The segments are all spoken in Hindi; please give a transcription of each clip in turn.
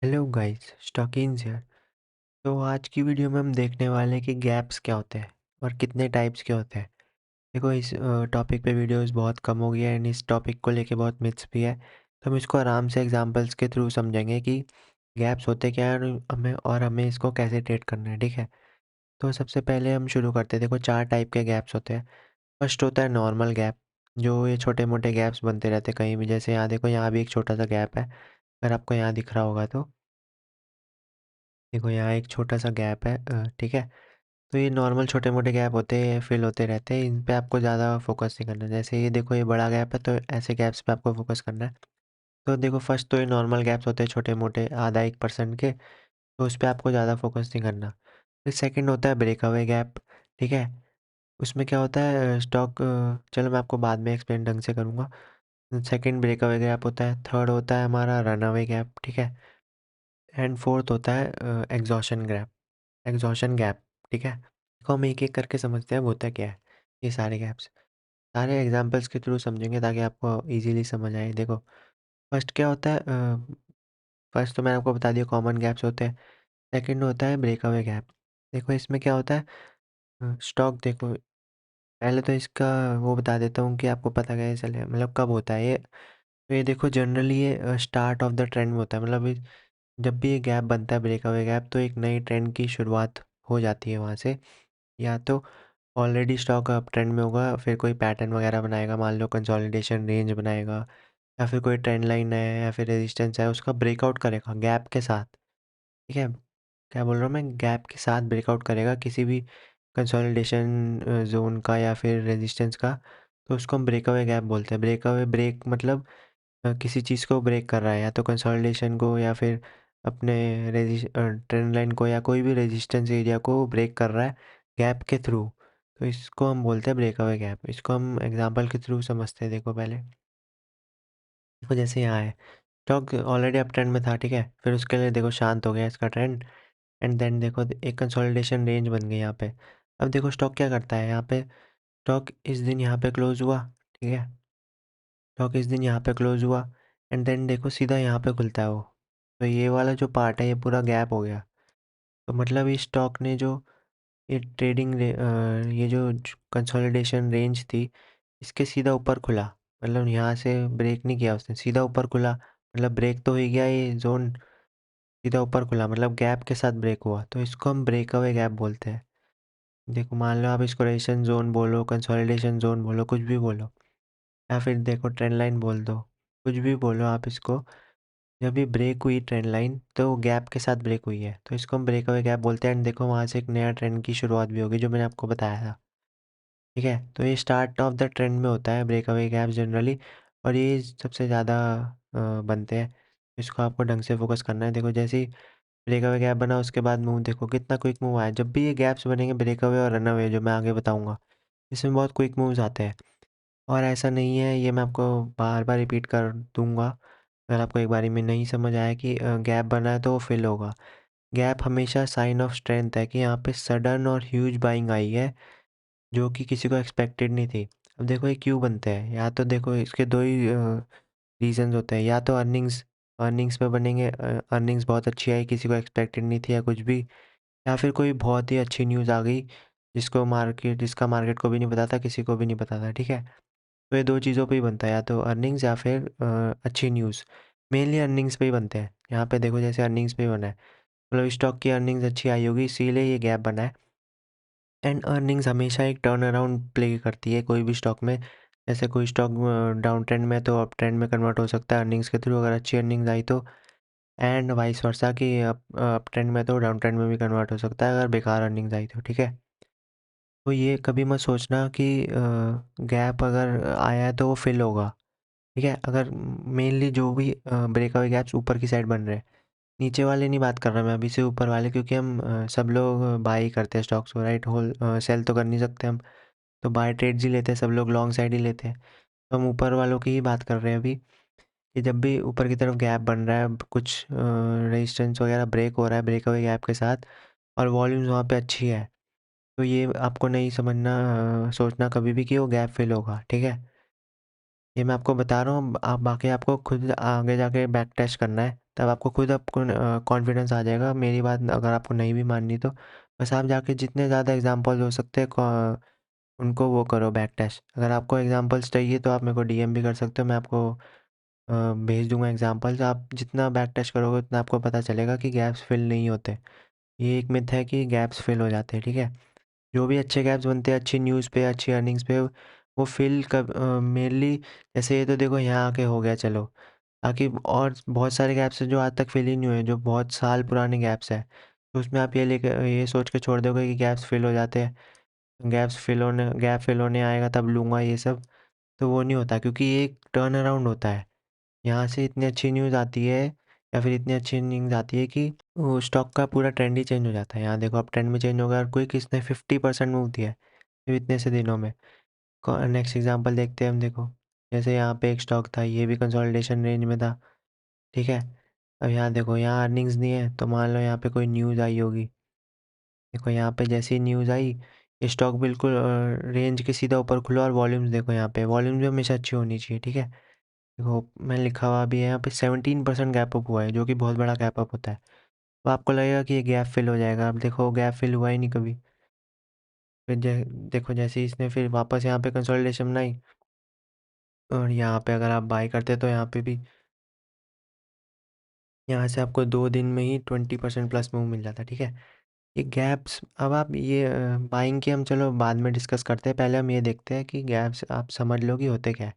Hello guys, stockings here. तो आज की वीडियो में हम देखने वाले हैं कि गैप्स क्या होते हैं और कितने टाइप्स के होते हैं। देखो इस टॉपिक पे वीडियोस बहुत कम हो गई है एंड इस टॉपिक को लेके बहुत मिथ्स भी है। तो हम इसको आराम से एग्जांपल्स के थ्रू समझेंगे कि गैप्स होते क्या है और हमें इसको कैसे ट्रीट करना है, ठीक है। तो सबसे पहले हम शुरू करते हैं। देखो 4 टाइप के गैप्स होते हैं। फर्स्ट होता है नॉर्मल गैप, जो ये छोटे मोटे गैप्स बनते रहते हैं कहीं भी। जैसे यहाँ देखो, यहाँ भी एक छोटा सा गैप है, अगर आपको यहाँ दिख रहा होगा तो देखो यहाँ एक छोटा सा गैप है, ठीक है। तो ये नॉर्मल छोटे मोटे गैप होते हैं, फिल होते रहते हैं, इन पे आपको ज़्यादा फोकस नहीं करना। जैसे ये देखो, ये बड़ा गैप है, तो ऐसे गैप्स पे आपको फोकस करना है। तो देखो फर्स्ट तो ये नॉर्मल गैप्स होते हैं छोटे मोटे, आधा 1% के, तो उस पर आपको ज़्यादा फोकस नहीं करना। फिर सेकंड होता है ब्रेकअवे गैप, ठीक है। उसमें क्या होता है, स्टॉक, चलो मैं आपको बाद में एक्सप्लेन ढंग से करूँगा। सेकंड ब्रेकअवे गैप होता है। थर्ड होता है हमारा रनअवे गैप, ठीक है। एंड फोर्थ होता है एग्जॉशन गैप, ठीक है। इसको हम एक एक करके समझते हैं, वो होता क्या है ये सारे गैप्स। सारे एग्जांपल्स के थ्रू समझेंगे ताकि आपको इजीली समझ आए। देखो फर्स्ट क्या होता है, फर्स्ट तो मैंने आपको बता दिया, कॉमन गैप्स होते हैं। सेकंड होता है ब्रेकअवे गैप। देखो इसमें क्या होता है, स्टॉक देखो, पहले तो इसका वो बता देता हूँ कि आपको पता कैसे चले, मतलब कब होता है ये। तो ये देखो जनरली ये स्टार्ट ऑफ द ट्रेंड में होता है, मतलब जब भी ये गैप बनता है, ब्रेकअवे गैप, तो एक नई ट्रेंड की शुरुआत हो जाती है वहाँ से। या तो ऑलरेडी स्टॉक अप ट्रेंड में होगा, फिर कोई पैटर्न वगैरह बनाएगा, मान लो कंसोलिडेशन रेंज बनाएगा, या फिर कोई ट्रेंड लाइन है या फिर रेजिस्टेंस है, उसका ब्रेकआउट करेगा गैप के साथ, ठीक है। क्या बोल रहा हूँ मैं, गैप के साथ ब्रेकआउट करेगा किसी भी कंसोलिडेशन जोन का या फिर रेजिस्टेंस का, तो उसको हम ब्रेकअवे गैप बोलते हैं। ब्रेकअवे, ब्रेक मतलब किसी चीज़ को ब्रेक कर रहा है, या तो कंसोलिडेशन को या फिर अपने ट्रेंड लाइन को, या कोई भी रेजिस्टेंस एरिया को ब्रेक कर रहा है गैप के थ्रू, तो इसको हम बोलते हैं ब्रेकअवे गैप। इसको हम एग्जांपल के थ्रू समझते हैं। देखो पहले देखो, जैसे यहाँ है, स्टॉक ऑलरेडी अप ट्रेंड में था, ठीक है। फिर उसके लिए देखो शांत हो गया इसका ट्रेंड, एंड देन देखो एक कंसोलिडेशन रेंज बन गई यहाँ पे। अब देखो स्टॉक क्या करता है यहाँ पे, स्टॉक इस दिन यहाँ पे क्लोज हुआ, ठीक है। स्टॉक इस दिन यहाँ पे क्लोज हुआ, एंड देन देखो सीधा यहाँ पे खुलता है वो। तो ये वाला जो पार्ट है, ये पूरा गैप हो गया। तो मतलब इस स्टॉक ने जो ये ये जो कंसोलिडेशन रेंज थी, इसके सीधा ऊपर खुला, मतलब यहाँ से ब्रेक नहीं किया उसने, सीधा ऊपर खुला, मतलब ब्रेक तो हो ही गया ये जोन, सीधा ऊपर खुला, मतलब गैप के साथ ब्रेक हुआ, तो इसको हम ब्रेकअवे गैप बोलते हैं। देखो मान लो आप इसको रेजिस्टेंस जोन बोलो, कंसोलिडेशन जोन बोलो, कुछ भी बोलो, या फिर देखो ट्रेंड लाइन बोल दो, कुछ भी बोलो आप इसको। जब भी ब्रेक हुई ट्रेंड लाइन, तो गैप के साथ ब्रेक हुई है, तो इसको हम ब्रेकअवे गैप बोलते हैं। एंड देखो वहाँ से एक नया ट्रेंड की शुरुआत भी होगी, जो मैंने आपको बताया था, ठीक है। तो ये स्टार्ट ऑफ द ट्रेंड में होता है ब्रेकअवे गैप जनरली, और ये सबसे ज़्यादा बनते हैं। इसको आपको ढंग से फोकस करना है। देखो जैसे ही ब्रेकअवे गैप बना, उसके बाद मूव देखो कितना क्विक मूव आया। जब भी ये गैप्स बनेंगे, ब्रेकअवे और रनअवे, जो मैं आगे बताऊंगा, इसमें बहुत क्विक मूव्स आते हैं। और ऐसा नहीं है, ये मैं आपको बार बार रिपीट कर दूंगा अगर आपको एक बारी में नहीं समझ आया, कि गैप बना है तो वो फिल होगा। गैप हमेशा साइन ऑफ स्ट्रेंथ है, कि यहाँ पे सडन और ह्यूज बाइंग आई है, जो कि किसी को एक्सपेक्टेड नहीं थी। अब देखो ये क्यों बनते हैं, या तो देखो इसके दो ही रीजंस होते हैं, या तो अर्निंग्स, अर्निंग्स में बनेंगे, अर्निंग्स बहुत अच्छी आई, किसी को एक्सपेक्टेड नहीं थी या कुछ भी, या फिर कोई बहुत ही अच्छी न्यूज़ आ गई, जिसका मार्केट को भी नहीं पता था, किसी को भी नहीं पता था, ठीक है। तो ये दो चीज़ों पे ही बनता है, या तो अर्निंग्स या फिर अच्छी न्यूज़। मेनली अर्निंग्स पे ही बनते हैं। यहाँ पे देखो जैसे अर्निंग्स पे ही बना है, मतलब स्टॉक की अर्निंग्स अच्छी आई होगी, इसीलिए ये गैप बना है। एंड अर्निंग्स हमेशा एक टर्न अराउंड प्ले करती है कोई भी स्टॉक में। जैसे कोई स्टॉक डाउन ट्रेंड में, तो अप ट्रेंड में कन्वर्ट हो सकता है अर्निंग्स के थ्रू, अगर अच्छी अर्निंग्स आई तो। एंड वाइस वर्सा, कि अप ट्रेंड में तो डाउन ट्रेंड में भी कन्वर्ट हो सकता है, अगर बेकार अर्निंग्स आई तो, ठीक है। तो ये कभी मत सोचना कि गैप अगर आया है तो वो फिल होगा, ठीक है। अगर मेनली जो भी ब्रेकअवे गैप्स ऊपर की साइड बन रहे हैं, नीचे वाले नहीं बात कर रहा मैं अभी, से ऊपर वाले, क्योंकि हम सब लोग बाई करते हैं स्टॉक्स को, राइट। होल सेल तो कर नहीं सकते हम, तो बाय ट्रेड्स ही लेते हैं सब लोग, लॉन्ग साइड ही लेते हैं। तो हम ऊपर वालों की ही बात कर रहे हैं अभी, कि जब भी ऊपर की तरफ गैप बन रहा है, कुछ रेजिस्टेंस वगैरह ब्रेक हो रहा है ब्रेकअवे गैप के साथ, और वॉल्यूम्स वहाँ पे अच्छी है, तो ये आपको नहीं समझना, सोचना कभी भी कि वो गैप फिल होगा, ठीक है। ये मैं आपको बता रहा हूँ, आप बाकी आपको खुद आगे जाके बैक टेस्ट करना है, तब आपको खुद आपको कॉन्फिडेंस आ जाएगा। मेरी बात अगर आपको नहीं भी माननी तो बस आप जाके जितने ज़्यादा एग्जांपल्स हो सकते हैं उनको वो करो बैक टेस्ट। अगर आपको एग्जांपल्स चाहिए तो आप मेरे को डीएम भी कर सकते हो, मैं आपको भेज दूंगा एग्जांपल्स। आप जितना बैक टेस्ट करोगे उतना आपको पता चलेगा कि गैप्स फिल नहीं होते। ये एक मिथ है कि गैप्स फिल हो जाते हैं, ठीक है। जो भी अच्छे गैप्स बनते हैं अच्छी न्यूज़ पे, अच्छी अर्निंग्स पे, वो फिल कब मेनली, जैसे ये तो देखो यहाँ आके हो गया चलो, बाकी और बहुत सारे गैप्स हैं जो आज तक फिल ही नहीं हुए, जो बहुत साल पुराने गैप्स हैं। तो उसमें आप ये सोच के छोड़ दोगे कि गैप्स फिल हो जाते हैं, गैप फिल होने आएगा तब लूँगा ये सब, तो वो नहीं होता, क्योंकि ये एक टर्न अराउंड होता है। यहाँ से इतनी अच्छी न्यूज़ आती है या फिर इतनी अच्छी न्यूज़ आती है कि वो स्टॉक का पूरा ट्रेंड ही चेंज हो जाता है। यहाँ देखो अब ट्रेंड में चेंज होगा और कोई किसने 50% मूव दिया है सिर्फ इतने से दिनों में। नेक्स्ट एग्जांपल देखते हैं हम, देखो जैसे यहाँ पे एक स्टॉक था, ये भी कंसोलिडेशन रेंज में था, ठीक है। अब यहाँ देखो, यहाँ अर्निंग्स नहीं है, तो मान लो यहाँ पे कोई न्यूज़ आई होगी। देखो यहाँ पे जैसी न्यूज़ आई, ये स्टॉक बिल्कुल रेंज के सीधा ऊपर खुला, और वॉल्यूम्स देखो, यहाँ पे वॉल्यूम्स भी हमेशा अच्छी होनी चाहिए, ठीक है। देखो मैं लिखा हुआ भी है यहाँ पे 17% गैप अप हुआ है, जो कि बहुत बड़ा गैप अप होता है। तो आपको लगेगा कि ये गैप फिल हो जाएगा, अब देखो गैप फिल हुआ ही नहीं कभी। फिर देखो जैसे ही इसने फिर वापस यहाँ पे कंसोलिडेशन बनाई, और यहाँ पे अगर आप बाई करते तो यहाँ पे भी, यहाँ से आपको 2 दिन में ही 20% प्लस मूव मिल जाता है, ठीक है। ये गैप्स, अब आप ये बाइंग की हम चलो बाद में डिस्कस करते हैं, पहले हम ये देखते हैं कि गैप्स आप समझ लो कि होते क्या है।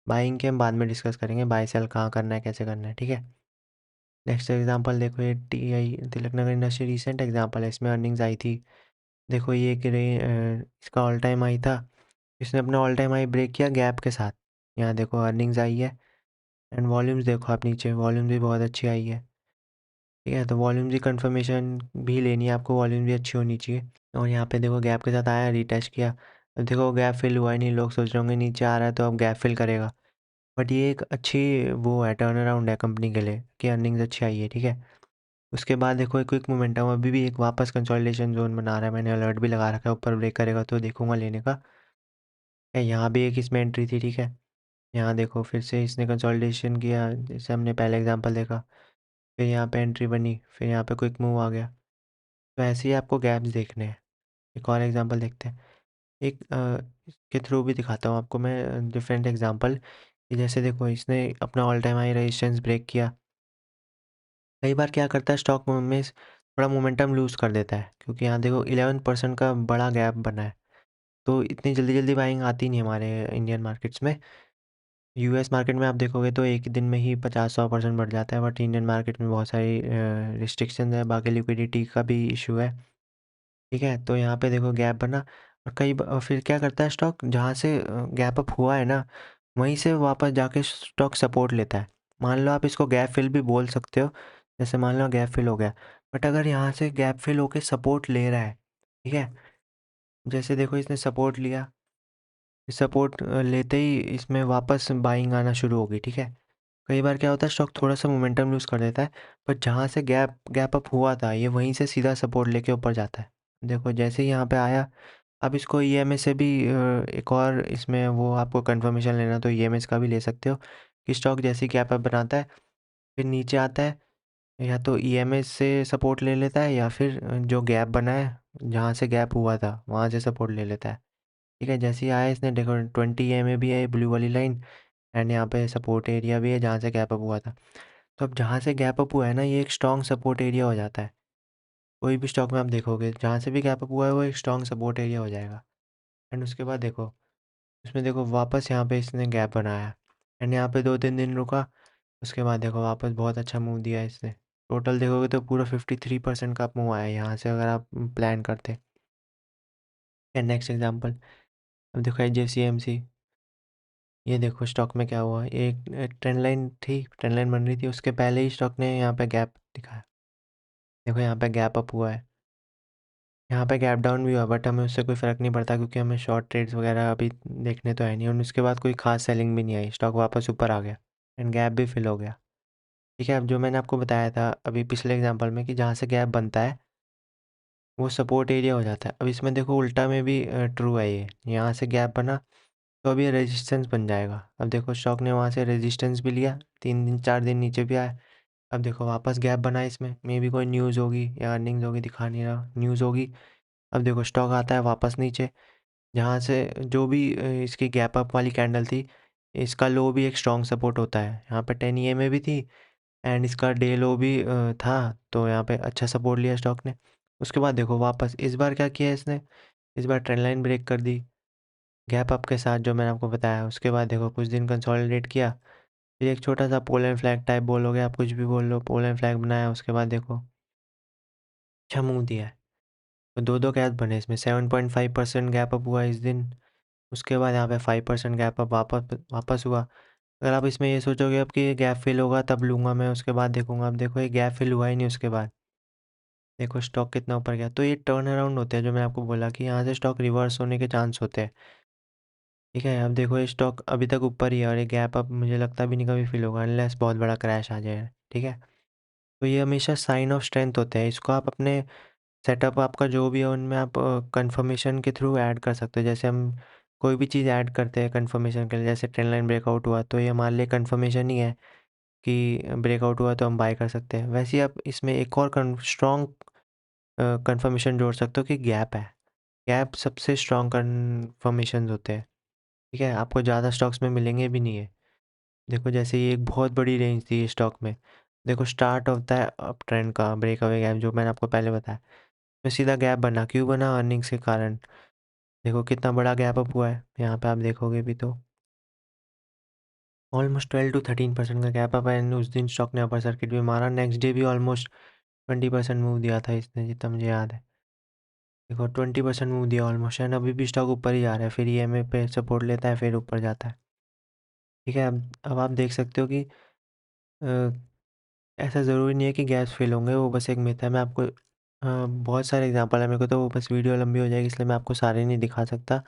बाइंग के हम बाद में डिस्कस करेंगे, बाई सेल कहाँ करना है, कैसे करना है, ठीक है। नेक्स्ट एग्जांपल देखो, ये T I Tilak Nagar industry recent example है, इसमें अर्निंग्स आई थी। देखो ये कि इसका ऑल टाइम आई था, इसने अपना ऑल टाइम हाई ब्रेक किया गैप के साथ। यहाँ देखो अर्निंग्स आई है, एंड वॉल्यूम्स देखो आप नीचे, वॉल्यूम भी बहुत अच्छी आई है, ठीक है। तो वॉल्यूम की कंफर्मेशन भी लेनी है आपको, वॉल्यूम भी अच्छी होनी चाहिए। और यहाँ पे देखो गैप के साथ आया, रिटेस्ट किया, अब देखो गैप फिल हुआ ही नहीं, लोग सोच रहे होंगे नीचे आ रहा है तो अब गैप फिल करेगा। बट ये एक अच्छी वो है, टर्न अराउंड है कंपनी के लिए कि अर्निंग्स अच्छी आई है, ठीक है। उसके बाद देखो एक क्विक मोमेंटम, अभी भी एक वापस कंसोलिडेशन जोन बना रहा है, मैंने अलर्ट भी लगा रखा है, ऊपर ब्रेक करेगा तो देखूंगा लेने का। यहाँ भी एक इसमें एंट्री थी, ठीक है। यहाँ देखो फिर से इसने कंसोलिडेशन किया, जैसे हमने पहले एग्जांपल देखा, फिर यहाँ पे एंट्री बनी, फिर यहाँ पे क्विक मूव आ गया। तो ऐसे ही आपको गैप्स देखने हैं। एक और एग्जांपल देखते हैं, एक के थ्रू भी दिखाता हूँ आपको मैं डिफरेंट एग्जांपल। जैसे देखो इसने अपना all time high resistance break किया। कई बार क्या करता है स्टॉक में थोड़ा मोमेंटम लूज़ कर देता है, क्योंकि यहाँ देखो 11% का बड़ा गैप बना है। तो इतनी जल्दी जल्दी बाइंग आती नहीं हमारे इंडियन मार्केट्स में। यूएस मार्केट में आप देखोगे तो एक ही दिन में ही 50-100% बढ़ जाता है, बट इंडियन मार्केट में बहुत सारी रिस्ट्रिक्शन है, बाकी लिक्विडिटी का भी इशू है, ठीक है। तो यहाँ पे देखो गैप बना, और फिर क्या करता है स्टॉक, जहाँ से गैप अप हुआ है ना, वहीं से वापस जाके स्टॉक सपोर्ट लेता है। मान लो आप इसको गैप फिल भी बोल सकते हो, जैसे मान लो गैप फिल हो गया, बट अगर यहाँ से गैप फिल होके सपोर्ट ले रहा है, ठीक है, जैसे देखो इसने सपोर्ट लिया, सपोर्ट लेते ही इसमें वापस बाइंग आना शुरू होगी, ठीक है। कई बार क्या होता है स्टॉक थोड़ा सा मोमेंटम लूज़ कर देता है, बट जहाँ से गैप गैप अप हुआ था ये वहीं से सीधा सपोर्ट लेके ऊपर जाता है। देखो जैसे ही यहाँ पे आया, अब इसको ईएमए से भी एक और इसमें वो आपको कंफर्मेशन लेना तो ईएमएस का भी ले सकते हो, कि स्टॉक जैसे ही गैप अप बनाता है फिर नीचे आता है, या तो ईएमएस से सपोर्ट ले लेता है, या फिर जो गैप बना है जहाँ से गैप हुआ था वहाँ से सपोर्ट ले लेता है, ठीक है। जैसे ही आया इसने देखो 20 EMA भी है ब्लू वाली लाइन, एंड यहाँ पे सपोर्ट एरिया भी है जहाँ से गैप अप हुआ था। तो अब जहाँ से गैप अप हुआ है ना, ये एक स्ट्रॉन्ग सपोर्ट एरिया हो जाता है। कोई भी स्टॉक में आप देखोगे जहाँ से भी गैप अप हुआ है वो एक स्ट्रॉन्ग सपोर्ट एरिया हो जाएगा। एंड उसके बाद देखो उसमें देखो वापस यहाँ पे इसने गैप बनाया, एंड यहाँ पे 2-3 दिन रुका, उसके बाद देखो वापस बहुत अच्छा मूव दिया इसने। टोटल देखोगे तो पूरा 53% का मूव आया यहाँ से, अगर आप प्लान करते। एंड नेक्स्ट एग्जांपल, अब देखो HFCMC, ये देखो स्टॉक में क्या हुआ, एक ट्रेंड लाइन थी, ट्रेंड लाइन बन रही थी, उसके पहले ही स्टॉक ने यहाँ पे गैप दिखाया। देखो यहाँ पे गैप अप हुआ है, यहाँ पे गैप डाउन भी हुआ, बट हमें उससे कोई फ़र्क नहीं पड़ता, क्योंकि हमें शॉर्ट ट्रेड्स वगैरह अभी देखने तो है नहीं। और उसके बाद कोई खास सेलिंग भी नहीं आई, स्टॉक वापस ऊपर आ गया, एंड गैप भी फिल हो गया, ठीक है। अब जो मैंने आपको बताया था अभी पिछले एग्जांपल में कि जहाँ से गैप बनता है वो सपोर्ट एरिया हो जाता है, अब इसमें देखो उल्टा में भी ट्रू है, ये यहाँ से गैप बना तो अब ये रेजिस्टेंस बन जाएगा। अब देखो स्टॉक ने वहाँ से रेजिस्टेंस भी लिया, 3 दिन 4 दिन नीचे भी आया, अब देखो वापस गैप बना इसमें, मे बी कोई न्यूज़ होगी या अर्निंग्स होगी, दिखा नहीं रहा, न्यूज़ होगी। अब देखो स्टॉक आता है वापस नीचे, जहाँ से जो भी इसकी गैप अप वाली कैंडल थी, इसका लो भी एक स्ट्रॉन्ग सपोर्ट होता है। यहाँ पे 10 ईएमए भी थी एंड इसका डे लो भी था, तो यहाँ पे अच्छा सपोर्ट लिया स्टॉक ने। उसके बाद देखो वापस इस बार क्या किया इसने, इस बार ट्रेंड लाइन ब्रेक कर दी गैप अप के साथ, जो मैंने आपको बताया। उसके बाद देखो कुछ दिन कंसोलिडेट किया, फिर एक छोटा सा पोल एंड फ्लैग टाइप बोलोगे आप, कुछ भी बोल लो, पोल एंड फ्लैग बनाया। उसके बाद देखो अच्छा मूव दिया है, तो दो दो गैप बने इसमें, 7.5% गैप अप हुआ इस दिन। उसके बाद यहाँ पे 5% गैप अप वापस वापस हुआ। अगर आप इसमें ये सोचोगे अब कि ये गैप फिल होगा तब लूँगा मैं, उसके बाद देखूंगा, अब देखो ये गैप फिल हुआ ही नहीं। उसके बाद देखो स्टॉक कितना ऊपर गया, तो ये टर्न अराउंड होते हैं, जो मैंने आपको बोला कि यहाँ से स्टॉक रिवर्स होने के चांस होते हैं। ठीक है, अब देखो ये स्टॉक अभी तक ऊपर ही है और ये गैप अप मुझे लगता भी नहीं कभी फिल होगा, अनलेस बहुत बड़ा क्रैश आ जाए। ठीक है, तो ये हमेशा साइन ऑफ स्ट्रेंथ होते हैं, इसको आप अपने सेटअप आपका जो भी है उनमें आप कंफर्मेशन के थ्रू ऐड कर सकते हो। जैसे हम कोई भी चीज़ ऐड करते हैं कंफर्मेशन के लिए, जैसे ट्रेंड लाइन ब्रेकआउट हुआ तो ये हमारे लिए कंफर्मेशन ही है कि ब्रेकआउट हुआ तो हम बाय कर सकते हैं। वैसे ही आप इसमें एक और स्ट्रॉन्ग कंफर्मेशन जोड़ सकते हो कि गैप है। गैप सबसे स्ट्रॉन्ग कंफर्मेशन होते हैं। ठीक है, आपको ज़्यादा स्टॉक्स में मिलेंगे भी नहीं है। देखो जैसे ये एक बहुत बड़ी रेंज थी स्टॉक में, देखो स्टार्ट होता है अप ट्रेंड का ब्रेक अवे गैप, जो मैंने आपको पहले बताया, तो सीधा गैप बना, क्यों बना, अर्निंग्स के कारण। देखो कितना बड़ा गैप अप हुआ है, यहाँ पे आप देखोगे भी तो ऑलमोस्ट 12 to 13% का गैप अप है। एंड उस दिन स्टॉक ने अपर सर्किट भी मारा, नेक्स्ट डे भी ऑलमोस्ट 20% मूव दिया था इसने, जितना मुझे याद है। देखो 20% मूव दिया ऑलमोस्ट, एंड अभी भी स्टॉक ऊपर ही जा रहा है, फिर ईएमए पे सपोर्ट लेता है, फिर ऊपर जाता है। ठीक है, अब आप देख सकते हो कि अ, ऐसा ज़रूरी नहीं है कि गैस फेल होंगे, वो बस एक मिथ है। मैं आपको बहुत सारे एग्जांपल है मेरे को, तो वो बस वीडियो लंबी हो जाएगी, इसलिए मैं आपको सारे नहीं दिखा सकता।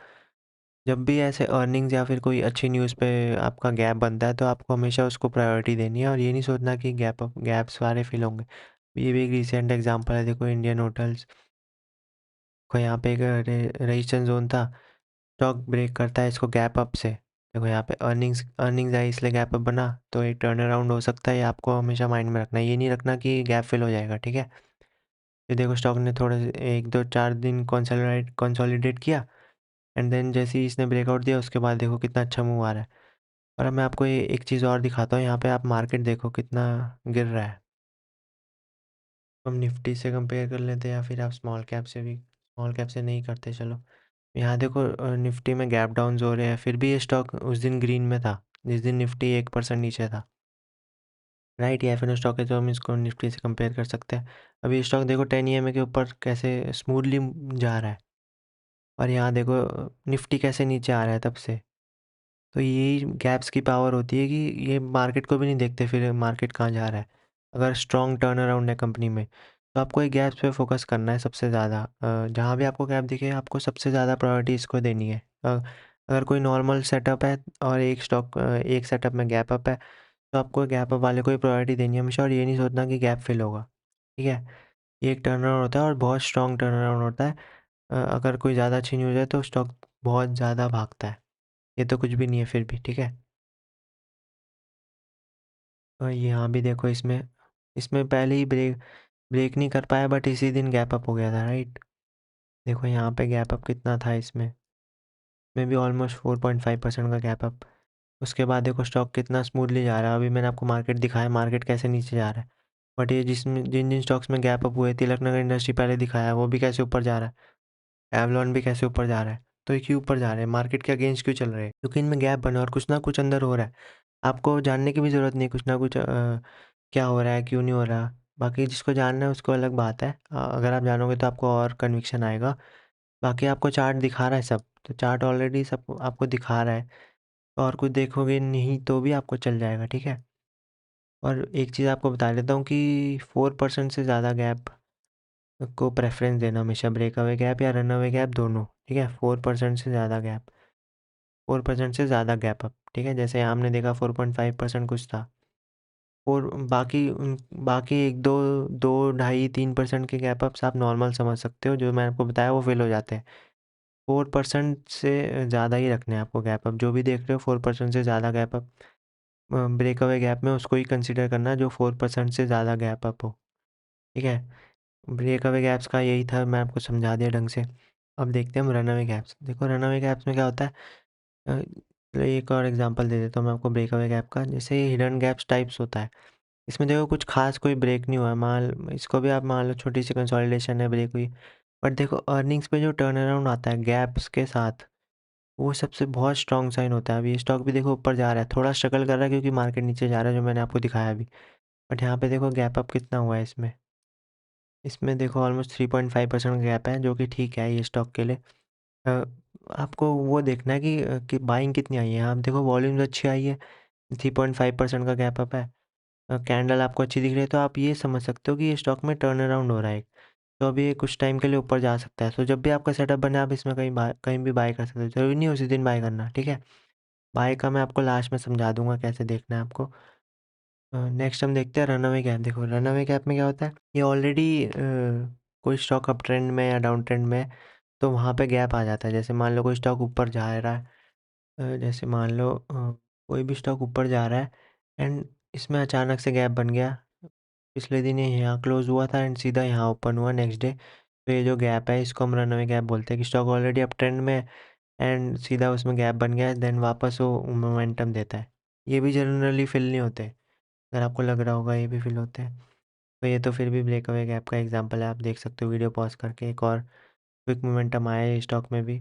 जब भी ऐसे अर्निंग्स या फिर कोई अच्छी न्यूज़ पे आपका गैप बनता है, तो आपको हमेशा उसको प्रायोरिटी देनी है और ये नहीं सोचना कि गैप सारे फिल होंगे। ये भी एक रिसेंट एग्जांपल है, देखो इंडियन होटल्स को, यहाँ पे एक रजिस्ट्रेशन जोन था, स्टॉक ब्रेक करता है इसको गैप अप से। देखो यहाँ पे अर्निंग्स अर्निंग्स आई इसलिए गैप अप बना, तो एक टर्न अराउंड हो सकता है, ये आपको हमेशा माइंड में रखना है। ये नहीं रखना कि गैप फिल हो जाएगा। ठीक है, फिर देखो स्टॉक ने थोड़े से 1 2 4 दिन कंसोलिडेट किया, एंड देन जैसे ही इसने ब्रेकआउट दिया, उसके बाद देखो कितना अच्छा मूव आ रहा है। और अब मैं आपको ये एक चीज़ और दिखाता हूँ, यहाँ पे आप मार्केट देखो कितना गिर रहा है। हम निफ्टी से कंपेयर कर लेते हैं या फिर आप स्मॉल कैप से भी, स्मॉल कैप से नहीं करते चलो। यहाँ देखो निफ्टी में गैप डाउन हो रहे हैं, फिर भी ये स्टॉक उस दिन ग्रीन में था, जिस दिन निफ्टी 1% नीचे था। राइट, या फिर स्टॉक है तो हम इसको निफ्टी से कंपेयर कर सकते हैं। अभी स्टॉक देखो 10 ईएमए के ऊपर कैसे स्मूथली जा रहा है, और यहाँ देखो निफ्टी कैसे नीचे आ रहा है तब से। तो यही गैप्स की पावर होती है कि ये मार्केट को भी नहीं देखते फिर मार्केट कहाँ जा रहा है। अगर स्ट्रॉन्ग टर्न अराउंड है कंपनी में, तो आपको एक गैप्स पे फोकस करना है सबसे ज़्यादा। जहाँ भी आपको गैप दिखे आपको सबसे ज़्यादा प्रायोरिटी इसको देनी है। अगर कोई नॉर्मल सेटअप है और एक स्टॉक एक सेटअप में गैप अप है, तो आपको गैप अप वाले को ही प्रायोरिटी देनी है हमेशा, और ये नहीं सोचना कि गैप फिल होगा। ठीक है, ये एक टर्न अराउंड होता है और बहुत स्ट्रॉन्ग टर्न अराउंड होता है। अगर कोई ज़्यादा अच्छी न्यूज़ है तो स्टॉक बहुत ज़्यादा भागता है, ये तो कुछ भी नहीं है फिर भी। ठीक है, और यहाँ भी देखो इसमें इसमें पहले ही ब्रेक ब्रेक नहीं कर पाया, बट इसी दिन गैप अप हो गया था। राइट, देखो यहाँ पे गैप अप कितना था इसमें भी ऑलमोस्ट 4.5% का गैप अप। उसके बाद देखो स्टॉक कितना स्मूथली जा रहा है, अभी मैंने आपको मार्केट दिखाया, मार्केट कैसे नीचे जा रहा है। बट ये जिसमें जिन जिन स्टॉक्स में गैप अप हुए, तिलक नगर इंडस्ट्री पहले दिखाया, वो भी कैसे ऊपर जा रहा है, एवलॉन भी कैसे ऊपर जा रहा है। तो ये क्यों ऊपर जा रहे हैं, मार्केट के अगेंस्ट क्यों चल रहे हैं, क्योंकि इनमें गैप बना और कुछ ना कुछ अंदर हो रहा है। आपको जानने की भी ज़रूरत नहीं, कुछ ना कुछ क्या हो रहा है, क्यों नहीं हो रहा। बाकी जिसको जानना है उसको अलग बात है, अगर आप जानोगे तो आपको और कन्विक्शन आएगा। बाकी आपको चार्ट दिखा रहा है सब, तो चार्ट ऑलरेडी सब आपको दिखा रहा है, और कुछ देखोगे नहीं तो भी आपको चल जाएगा। ठीक है, और एक चीज़ आपको बता देता हूँ कि 4% से ज़्यादा गैप को प्रेफरेंस देना हमेशा, ब्रेक अवे गैप या रन अवे गैप दोनों। ठीक है, 4% से ज़्यादा गैप, 4% से ज़्यादा गैप अप। ठीक है, जैसे हमने देखा 4.5% कुछ था, और बाकी एक दो 2 ढाई 3% के गैप अप्स आप नॉर्मल समझ सकते हो, जो मैंने आपको बताया वो फेल हो जाते हैं। 4% से ज़्यादा ही रखने हैं आपको गैप अप, जो भी देख रहे हो 4% से ज़्यादा गैप अप ब्रेकअवे गैप में उसको ही कंसीडर करना जो 4% से ज़्यादा गैप अप हो, ठीक है? ब्रेकअवे गैप्स का यही था, मैं आपको समझा दिया ढंग से। अब देखते हैं हम रनअवे गैप्स। देखो रनअवे गैप्स में क्या होता है, एक और एग्जांपल दे देता हूँ मैं आपको ब्रेकअवे गैप का। जैसे हिडन गैप्स टाइप्स होता है, इसमें देखो कुछ खास कोई ब्रेक नहीं हुआ है, मान इसको भी आप मान लो छोटी सी कंसोलिडेशन है, ब्रेक हुई। बट देखो अर्निंग्स पे जो टर्न अराउंड आता है गैप्स के साथ, वो सबसे बहुत स्ट्रॉन्ग साइन होता है। अभी ये स्टॉक भी देखो ऊपर जा रहा है, थोड़ा स्ट्रगल कर रहा है क्योंकि मार्केट नीचे जा रहा है, जो मैंने आपको दिखाया अभी। बट यहाँ पे देखो गैप अप कितना हुआ है इसमें। इसमें देखो ऑलमोस्ट 3.5% गैप है, जो कि ठीक है ये स्टॉक के लिए। अ, आपको वो देखना है कि बाइंग कितनी आई है। आप देखो वॉल्यूम्स अच्छी आई है, 3.5% का गैप अप है। कैंडल आपको अच्छी दिख रही है, तो आप ये समझ सकते हो कि ये स्टॉक में टर्न अराउंड हो रहा है। तो अभी ये कुछ टाइम के लिए ऊपर जा सकता है। तो जब भी आपका सेटअप बने आप इसमें कहीं भी बाय कर सकते हो, ज़रूरी नहीं है उसी दिन बाय करना, ठीक है? बाय का मैं आपको लास्ट में समझा दूंगा कैसे देखना है आपको। नेक्स्ट हम देखते हैं रनअवे गैप। देखो रनअवे गैप में क्या होता है, ये ऑलरेडी कोई स्टॉक अप ट्रेंड में या डाउन ट्रेंड में है, तो वहाँ पे गैप आ जाता है। जैसे मान लो कोई स्टॉक ऊपर जा रहा है, जैसे मान लो कोई भी स्टॉक ऊपर जा रहा है एंड इसमें अचानक से गैप बन गया। पिछले दिन ये यहाँ क्लोज हुआ था एंड सीधा यहाँ ओपन हुआ नेक्स्ट डे। तो ये जो गैप है इसको हम रनअवे गैप बोलते हैं, कि स्टॉक ऑलरेडी अप ट्रेंड में है एंड सीधा उसमें गैप बन गया, देन वापस वो मोमेंटम देता है। ये भी जनरली फिल नहीं होते, अगर आपको लग रहा होगा ये भी फिल होते हैं। तो ये तो फिर भी ब्रेकअवे गैप का एग्जांपल है, आप देख सकते हो वीडियो पॉज करके। एक और क्विक मोमेंटम आया है स्टॉक में भी।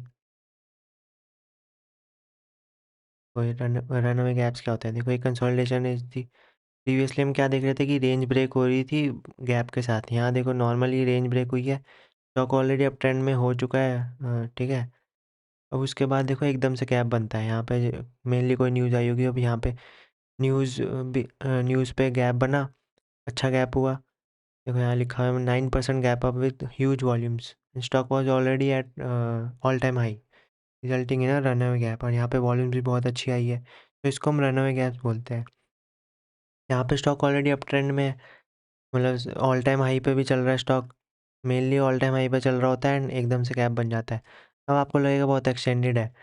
तो ये रनअवे गैप्स क्या होता है, देखो ये कंसोलिडेशन इज थी। प्रीवियसली हम क्या देख रहे थे कि रेंज ब्रेक हो रही थी गैप के साथ। यहाँ देखो नॉर्मली रेंज ब्रेक हुई है, स्टॉक ऑलरेडी अप ट्रेंड में हो चुका है, ठीक है। अब उसके बाद देखो एकदम से गैप बनता है यहाँ पे, मेनली कोई न्यूज़ आई होगी। अब यहाँ पे न्यूज़ पे गैप बना, अच्छा गैप हुआ। देखो यहाँ लिखा है 9% gap up with huge volumes, stock was already at all time high, resulting in a runaway gap. और यहाँ पे वॉल्यूम्स भी बहुत अच्छी आई है, तो इसको हम रनअवे गैप बोलते हैं। यहाँ पे स्टॉक ऑलरेडी अप ट्रेंड में है, मतलब ऑल टाइम हाई पे भी चल रहा है stock, mainly all time high पे चल रहा होता है एंड एकदम से गैप बन जाता है। अब आपको लगेगा बहुत एक्सटेंडेड है,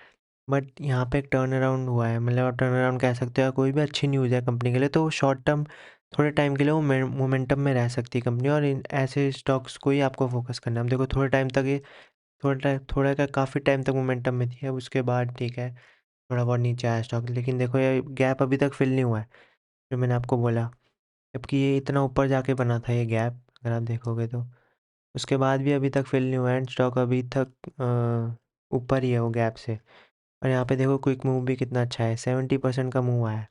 बट यहाँ पे एक टर्न अराउंड हुआ है। मतलब आप टर्न अराउंड कह सकते हो, कोई भी अच्छी न्यूज़ है कंपनी के लिए तो वो शॉर्ट टर्म थोड़े टाइम के लिए वो मोमेंटम में रह सकती है कंपनी, और इन ऐसे स्टॉक्स को ही आपको फोकस करना है। अब देखो थोड़े टाइम तक ये थोड़ा क्या काफ़ी टाइम तक मोमेंटम में थी, अब उसके बाद ठीक है थोड़ा बहुत नीचे आया स्टॉक, लेकिन देखो ये गैप अभी तक फिल नहीं हुआ है, जो मैंने आपको बोला। जबकि ये इतना ऊपर जाके बना था ये गैप, अगर आप देखोगे तो उसके बाद भी अभी तक फिल नहीं हुआ है एंड स्टॉक अभी तक ऊपर ही है वो गैप से। और यहाँ पे देखो क्विक मूव भी कितना अच्छा है, 70% का मूव आया है।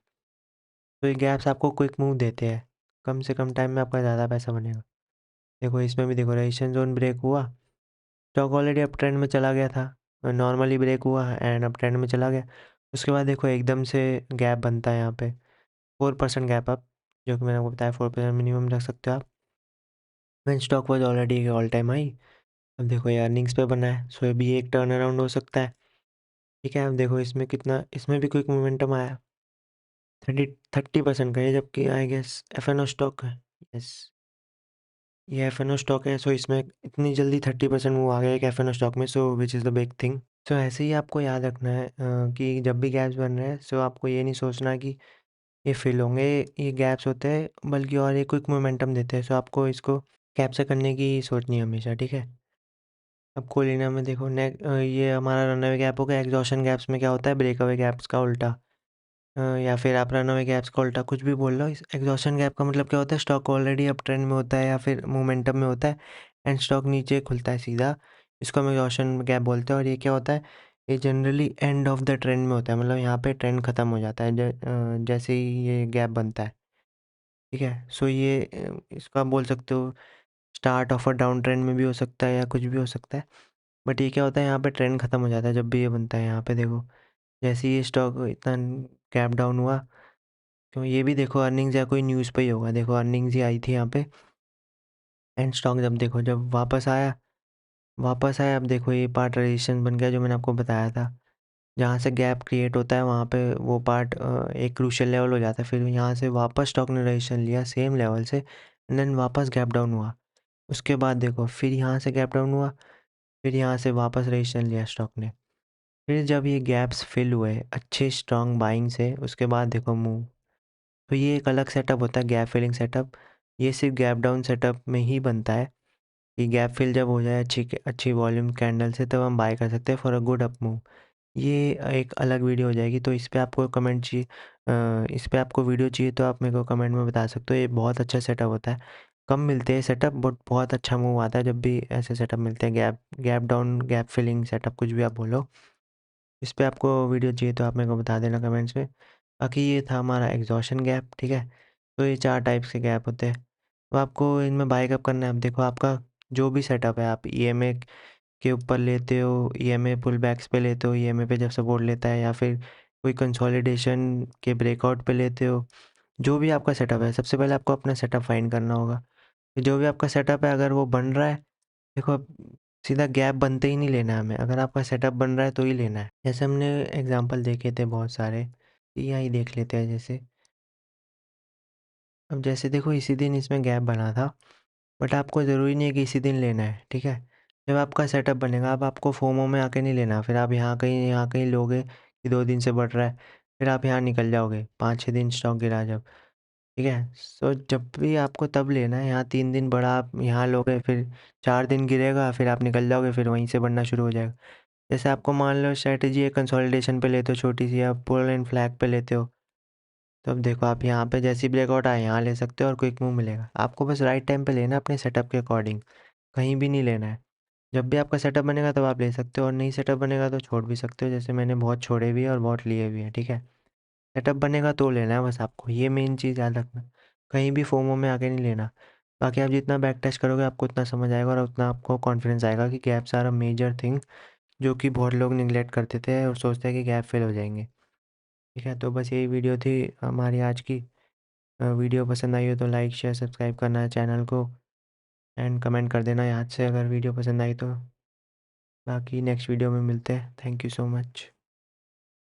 तो ये गैप्स आपको क्विक मूव देते हैं, कम से कम टाइम में आपका ज़्यादा पैसा बनेगा। देखो इसमें भी देखो रेजिस्टेंस जोन ब्रेक हुआ, स्टॉक ऑलरेडी अप ट्रेंड में चला गया था, नॉर्मली ब्रेक हुआ एंड अप ट्रेंड में चला गया। उसके बाद देखो एकदम से गैप बनता है यहाँ पे, 4% गैप अप, जो कि मैंने आपको बताया 4% मिनिमम रख सकते हो आप। When stock was already all time high. अब देखो ये अर्निंग्स पे बना है, सो ये भी एक टर्न अराउंड हो सकता है, ठीक है। अब देखो इसमें कितना, इसमें भी क्विक मोमेंटम आया, 30% का है, जबकि I guess F N O stock है। यस, ये एफ एन ओ स्टॉक है, सो इसमें इतनी जल्दी 30% मूव आ गया एक एफ एन ओ स्टॉक में, so which is the big thing. सो ऐसे ही आपको याद रखना है कि जब भी गैप्स बन रहे हैं, सो आपको ये नहीं सोचना कि ये फिल होंगे, ये गैप्स होते हैं बल्कि और ये क्विक मोमेंटम देते हैं। सो आपको इसको कैप्चर करने की सोचनी है हमेशा, ठीक है। अब कोलिना में देखो ये हमारा रनअवे गैप हो गया। एग्जॉशन गैप्स में क्या होता है, ब्रेकअवे गैप्स का उल्टा, या फिर आप रनअवे गैप्स का उल्टा कुछ भी बोल लो। इस एग्जॉशन गैप का मतलब क्या होता है, स्टॉक ऑलरेडी अप ट्रेंड में होता है या फिर मोमेंटम में होता है एंड स्टॉक नीचे खुलता है सीधा, इसको हम एग्जॉशन गैप बोलते हैं। और ये क्या होता है, ये generally end of the trend में होता है, मतलब यहाँ पे ट्रेंड ख़त्म हो जाता है जैसे ही ये गैप बनता है, ठीक है। सो ये इसको आप बोल सकते हो start of a down trend में भी हो सकता है या कुछ भी हो सकता है। बट ये क्या होता है, यहाँ पे ट्रेंड ख़त्म हो जाता है जब भी ये बनता है। यहाँ पे देखो जैसे ही ये स्टॉक इतना गैप डाउन हुआ, तो ये भी देखो अर्निंग्स या कोई न्यूज़ पे ही होगा। देखो अर्निंग्स ही आई थी यहाँ पे एंड स्टॉक जब देखो जब वापस आया, अब देखो ये पार्ट रजिस्टेंस बन गया जो मैंने आपको बताया था। जहाँ से गैप क्रिएट होता है वहाँ पे वो पार्ट एक क्रूशियल लेवल हो जाता है। फिर यहाँ से वापस स्टॉक ने रजिस्टेंस लिया सेम लेवल से एंड देन वापस गैप डाउन हुआ। उसके बाद देखो फिर यहाँ से गैप डाउन हुआ, फिर यहाँ से वापस रजिस्टेंस लिया स्टॉक ने। फिर जब ये गैप्स फिल हुए अच्छे स्ट्रॉन्ग बाइंग से, उसके बाद देखो मूव, तो ये एक अलग सेटअप होता है गैप फिलिंग सेटअप। ये सिर्फ गैप डाउन सेटअप में ही बनता है कि गैप फिल जब हो जाए अच्छी अच्छी वॉल्यूम कैंडल से, तब हम बाय कर सकते हैं for a good up move. ये एक अलग वीडियो हो जाएगी, तो इस पे आपको कमेंट चाहिए, इस पे आपको वीडियो चाहिए तो आप मेरे को कमेंट में बता सकते हो। ये बहुत अच्छा सेटअप होता है, कम मिलते हैं सेटअप, बट बहुत अच्छा मूव आता है जब भी ऐसे सेटअप मिलते हैं। Gap gap down, gap filling setup, कुछ भी आप बोलो। इस पे आपको वीडियो चाहिए तो आप मेरे को बता देना कमेंट्स में। बाकी ये था हमारा एग्जॉशन गैप, ठीक है। तो ये 4 टाइप्स के गैप होते हैं, तो आपको इनमें बाय कब करना है। अब देखो आपका जो भी सेटअप है, आप ईएमए के ऊपर लेते हो, ईएमए पुल बैक्स पे लेते हो, ईएमए पे जब सपोर्ट लेता है, या फिर कोई कंसोलिडेशन के ब्रेकआउट पे लेते हो, जो भी आपका सेटअप है, सबसे पहले आपको अपना सेटअप फाइंड करना होगा। कि जो भी आपका सेटअप है, अगर वो बन रहा है, देखो अब सीधा गैप बनते ही नहीं लेना है हमें, अगर आपका सेटअप बन रहा है तो ही लेना है। जैसे हमने एग्जांपल देखे थे बहुत सारे, यहाँ ही देख लेते हैं। जैसे अब जैसे देखो इसी दिन इसमें गैप बना था, बट आपको ज़रूरी नहीं है कि इसी दिन लेना है, ठीक है। जब आपका सेटअप बनेगा, अब आपको फोमो में आके नहीं लेना, फिर आप यहाँ कहीं लोगे कि 2 दिन से बढ़ रहा है, फिर आप यहाँ निकल जाओगे 5-6 दिन स्टॉक गिरा जब, ठीक है। सो जब भी आपको तब लेना है, यहाँ 3 दिन बढ़ा आप यहाँ लोगे, फिर 4 दिन गिरेगा, फिर आप निकल जाओगे, फिर वहीं से बढ़ना शुरू हो जाएगा। जैसे आपको मान लो स्ट्रैटेजी है कंसोलिडेशन पे लेते हो छोटी सी, आप पुल एंड फ्लैग पे लेते हो, तो अब देखो आप यहाँ पे जैसी ब्रेकआउट आए यहाँ ले सकते हो और क्विक मूव मिलेगा। आपको बस राइट टाइम पे लेना है अपने सेटअप के अकॉर्डिंग, कहीं भी नहीं लेना है। जब भी आपका सेटअप बनेगा तब आप ले सकते हो, और नहीं सेटअप बनेगा तो छोड़ भी सकते हो, जैसे मैंने बहुत छोड़े भी हैं और बहुत लिए भी हैं, ठीक है। सेटअप बनेगा तो लेना है बस आपको, ये मेन चीज़ याद रखना। कहीं भी फोमो में आके नहीं लेना। बाकी आप जितना बैक टेस्ट करोगे आपको उतना समझ आएगा, और उतना आपको कॉन्फिडेंस आएगा कि gaps are a major thing, जो कि बहुत लोग निगलेक्ट करते थे और सोचते हैं कि गैप फेल हो जाएंगे, ठीक है। तो बस यही वीडियो थी हमारी आज की। वीडियो पसंद आई हो तो लाइक शेयर सब्सक्राइब करना है चैनल को, एंड कमेंट कर देना याद से अगर वीडियो पसंद आई तो। बाकी नेक्स्ट वीडियो में मिलते हैं, थैंक यू सो मच।